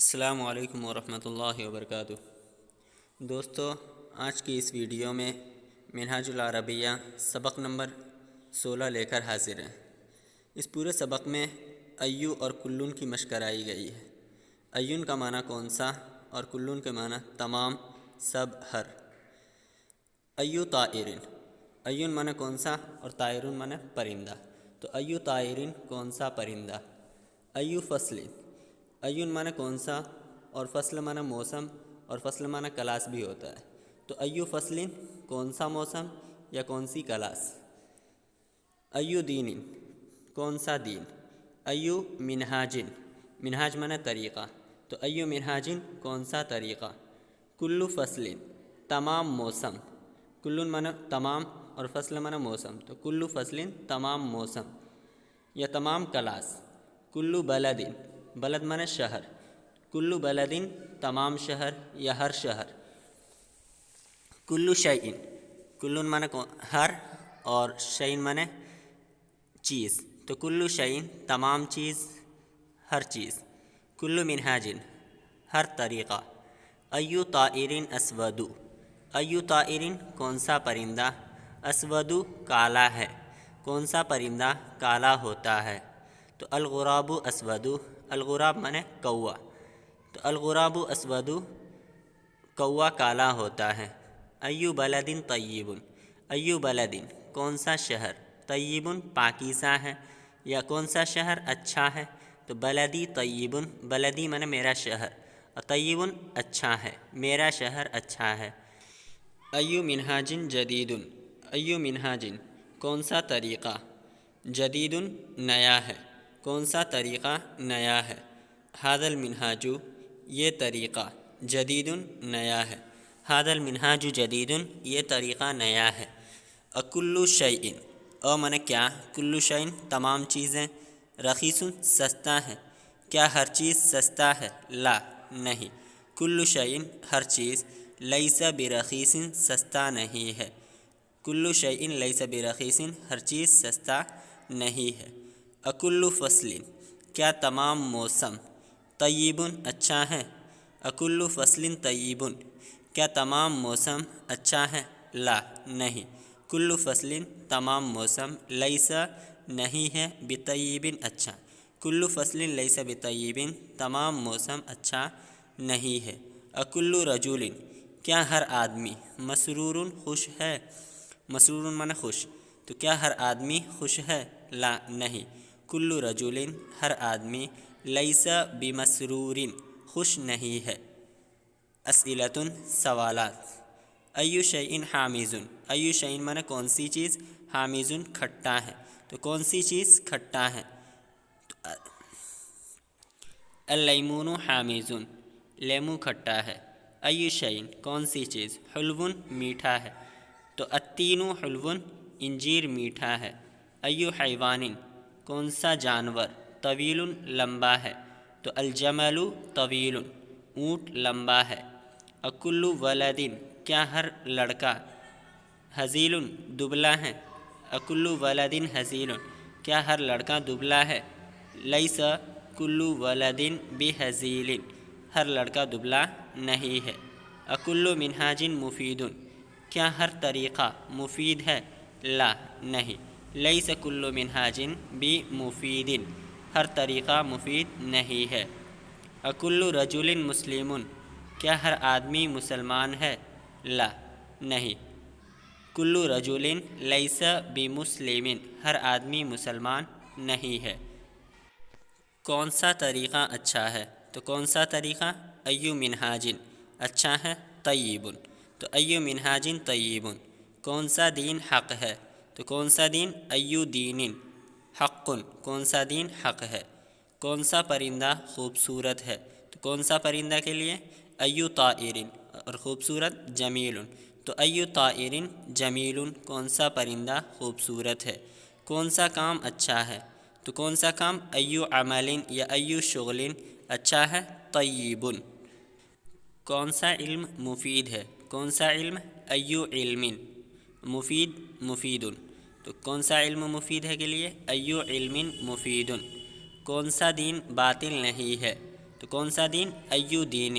السلام علیکم ورحمۃ اللہ وبرکاتہ۔ دوستو، آج کی اس ویڈیو میں منہاج العربیہ سبق نمبر 16 لے کر حاضر ہیں۔ اس پورے سبق میں ایو اور کلن کی مشق کرائی گئی ہے۔ ایون کا معنی کون سا اور کلن کے معنی تمام، سب، ہر۔ ایو طائرن، ایون معنی کون سا اور طائرن معنی پرندہ، تو ایو طائرن کون سا پرندہ۔ ایو فصل، ایون معنی کون سا اور فصل معنی موسم اور فصل معنی کلاس بھی ہوتا ہے، تو ایو فصل کون سا موسم یا کون سی کلاس۔ ایو دین، کون سا دین۔ ایو منہاجن، منہاج معنی طریقہ، تو ایو منہاجن کون سا طریقہ۔ کلو فصل، تمام موسم، کلن معنی تمام اور فصل معنی موسم، تو کلو فصل تمام موسم یا تمام کلاس۔ کلو بلدن، بلد معنی شہر، کلو بلدن تمام شہر یا ہر شہر۔ کلو شیئن، کلن معنی ہر اور شیئن معنی چیز، تو کلو شیئن تمام چیز، ہر چیز۔ کلو منہاجن، ہر طریقہ۔ ایو طائرن اسود، ایو طائرن کون سا پرندہ۔ اسود کالا ہے، کون سا پرندہ کالا ہوتا ہے، تو الغراب اسود، الغراب معنی کوا، تو الغراب اسود کوا کالا ہوتا ہے۔ ایو بلدن طیب، ایو بلدن کون سا شہر، طیب پاکیزہ ہے یا کون سا شہر اچھا ہے، تو بلدی طیب، بلدی معنی میرا شہر، طیب اچھا ہے، میرا شہر اچھا ہے۔ ایو منہاجن جدید، ایو منہاجن کون سا طریقہ، جدید نیا ہے، کون سا طریقہ نیا ہے۔ ھذا المنہاج، یہ طریقہ، جدید نیا ہے، ھذا المنہاج جدید یہ طریقہ نیا ہے۔ اکلو شیئن، او معنی کیا، کلو شیئن تمام چیزیں، رخیص سستا ہے، کیا ہر چیز سستا ہے، لا نہیں، کلو شیئن ہر چیز، لیس برخیص سستا نہیں ہے، کلو شیئن لیس برخیص ہر چیز سستا نہیں ہے۔ اکلو فصل، کیا تمام موسم، طیب اچھا ہے، اکلو فصل طیب کیا تمام موسم اچھا ہے، لا نہیں، کلو فصل تمام موسم، لیس نہیں ہے، بطیب اچھا، کلو فصل لیس بطیب تمام موسم اچھا نہیں ہے۔ اکلو رجل، کیا ہر آدمی، مسرور خوش ہے، مسرور معنی خوش، تو کیا ہر آدمی خوش ہے، لا نہیں، کلو رجل ہر آدمی، لیس بمسرور خوش نہیں ہے۔ اسئلۃ سوالات۔ ایو شیئن حامض، ایو شیئن معنی کون سی چیز، حامض کھٹا ہے، تو کون سی چیز کھٹا ہے۔ اللیمون حامض، لیمو کھٹا ہے۔ ایو شیئن کون سی چیز، حلو میٹھا ہے، تو التین حلو انجیر میٹھا ہے۔ ایو حیوان کون سا جانور، طویل لمبا ہے، تو الجمل طویل اونٹ لمبا ہے۔ اکلو ولدن، کیا ہر لڑکا، ہزیل دبلا ہے، اکلو ولدن ہزیل کیا ہر لڑکا دبلا ہے، لیس کلو ولدن بہزیل ہر لڑکا دبلا نہیں ہے۔ اکلو منہاجن مفید، کیا ہر طریقہ مفید ہے، لا نہیں، لیس کلو منہاجن بمفید ہر طریقہ مفید نہیں ہے۔ اکلو رجل مسلم، کیا ہر آدمی مسلمان ہے، لا نہیں، کلو رجل لیس بمسلم ہر آدمی مسلمان نہیں ہے۔ کون سا طریقہ اچھا ہے، تو کون سا طریقہ، ایو منہاجن اچھا ہے، طیب، تو ایو منہاجن طیب۔ کون سا دین حق ہے، تو کون سا دین، ایو دین حق، کون سا دین حق ہے۔ کون سا پرندہ خوبصورت ہے، تو کون سا پرندہ کے لیے، ایو طائرن، اور خوبصورت جمیل، تو ایو طائرن جمیل کون سا پرندہ خوبصورت ہے۔ کون سا کام اچھا ہے، تو کون سا کام، ایو عمل یا ایو شغل اچھا ہے، طیب۔ کون سا علم مفید ہے، کون سا علم، ایو علم مفید مفید، تو کون سا علم مفید ہے کے لیے، ایو علم مفید۔ کون سا دین باطل نہیں ہے، تو کون سا دین؟ ایو دین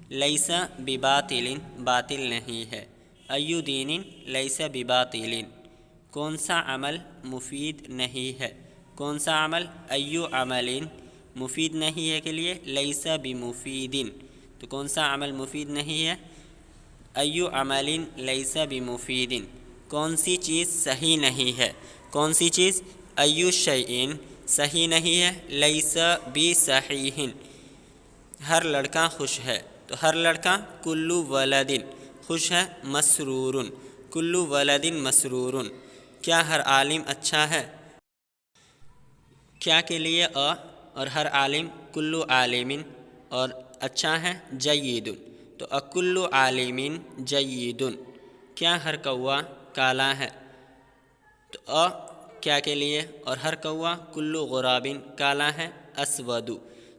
لیس بباطل، باطل نہیں ہے، ایو دین لیس بباطل۔ کون سا عمل مفید نہیں ہے؟ کون سا عمل؟ ایو عمل مفید نہیں ہے کے لیے لیس بمفید، تو کون سا عمل مفید نہیں ہے؟ ایو عمل لیس بمفید۔ کون سی چیز صحیح نہیں ہے؟ کون سی چیز؟ ایو شیء صحیح نہیں ہے لیس بصحیح، ہر لڑکا خوش ہے، تو ہر لڑکا کل ولد خوش ہے، مسرور کل ولد مسرور۔ کیا ہر عالم اچھا ہے؟ کیا کے لیے اور ہر عالم کل عالم اور اچھا ہے، جید، تو اکل عالم جید۔ کیا ہر کوا کالا ہے؟ تو کیا کے لیے اور ہر کوا کل غراب کالا ہے، اسود،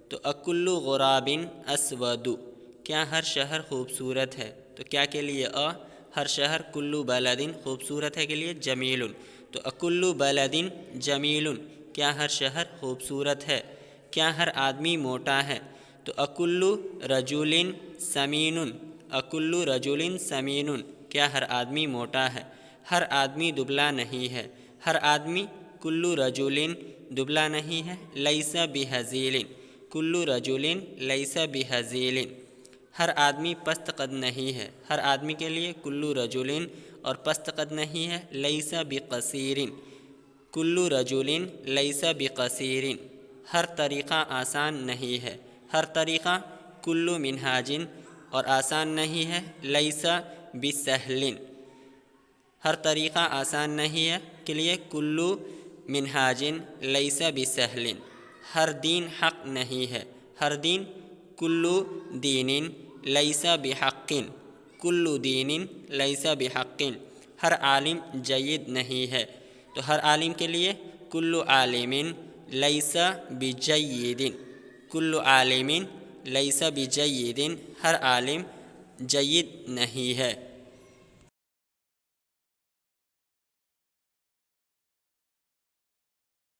تو اکل غراب اسود۔ کیا ہر شہر خوبصورت ہے؟ تو کیا کے لیے ہر شہر کل بلد خوبصورت ہے کے لیے جمیل، تو اکل بلد جمیل۔ کیا ہر شہر خوبصورت ہے؟ کیا ہر آدمی موٹا ہے؟ تو اکل رجل سمین، اکل رجل سمین۔ کیا ہر آدمی موٹا ہے؟ ہر آدمی دبلا نہیں ہے، ہر آدمی کل رجل دبلا نہیں ہے، لیس بہزیل کل رجل لیس بہزیل۔ ہر آدمی پست قد نہیں ہے، ہر آدمی کے لیے کل رجل اور پست قد نہیں ہے، لیس بقصیر کل رجل لیس بقصیر۔ ہر طریقہ آسان نہیں ہے، ہر طریقہ کل منہاج اور آسان نہیں ہے، لیس بسہل۔ ہر طریقہ آسان نہیں ہے کے لیے کل منہاج لیس بسہل۔ ہر دین حق نہیں ہے، ہر دین کل دین لیس بحق کل دین لیس بحق۔ ہر عالم جید نہیں ہے، تو ہر عالم کے لیے کل عالم لیس بجید کل عالم لیس بجید، ہر عالم جید نہیں ہے۔